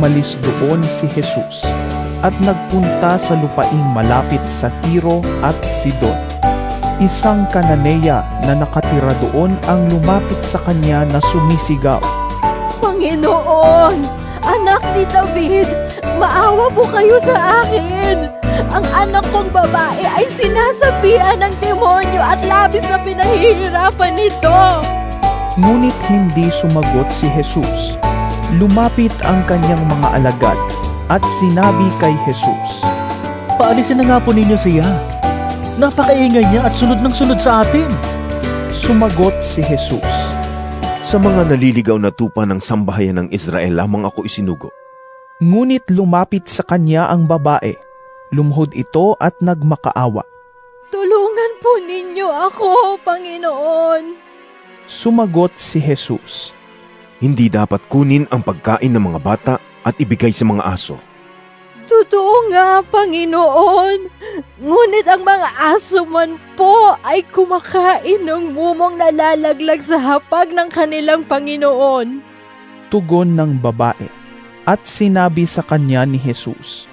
umalis doon si Jesus at nagpunta sa lupaing malapit sa Tiro at Sidon. Isang Kananeya na nakatira doon ang lumapit sa kanya na sumisigaw, Panginoon, anak ni David, maawa po kayo sa akin. Ang anak kong babae ay sinasabihan ng demonyo at labis na pinahihirapan nito. Ngunit hindi sumagot si Jesus. Lumapit ang kanyang mga alagad at sinabi kay Jesus, Paalisin na nga po ninyo siya. Napakaingay niya at sunod ng sunod sa atin. Sumagot si Jesus, Sa mga naliligaw na tupa ng sambahayan ng Israel lamang ako isinugo. Ngunit lumapit sa kanya ang babae. Lumuhod ito at nagmakaawa. Tulungan po ninyo ako, Panginoon. Sumagot si Jesus, Hindi dapat kunin ang pagkain ng mga bata at ibigay sa mga aso. Totoo nga, Panginoon. Ngunit ang mga aso man po ay kumakain ng mumong nalalaglag sa hapag ng kanilang Panginoon. tugon ng babae. At sinabi sa kanya ni Jesus,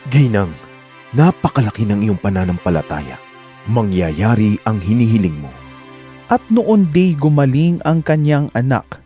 Ginang, napakalaki ng iyong pananampalataya. Mangyayari ang hinihiling mo. At noon di gumaling ang kanyang anak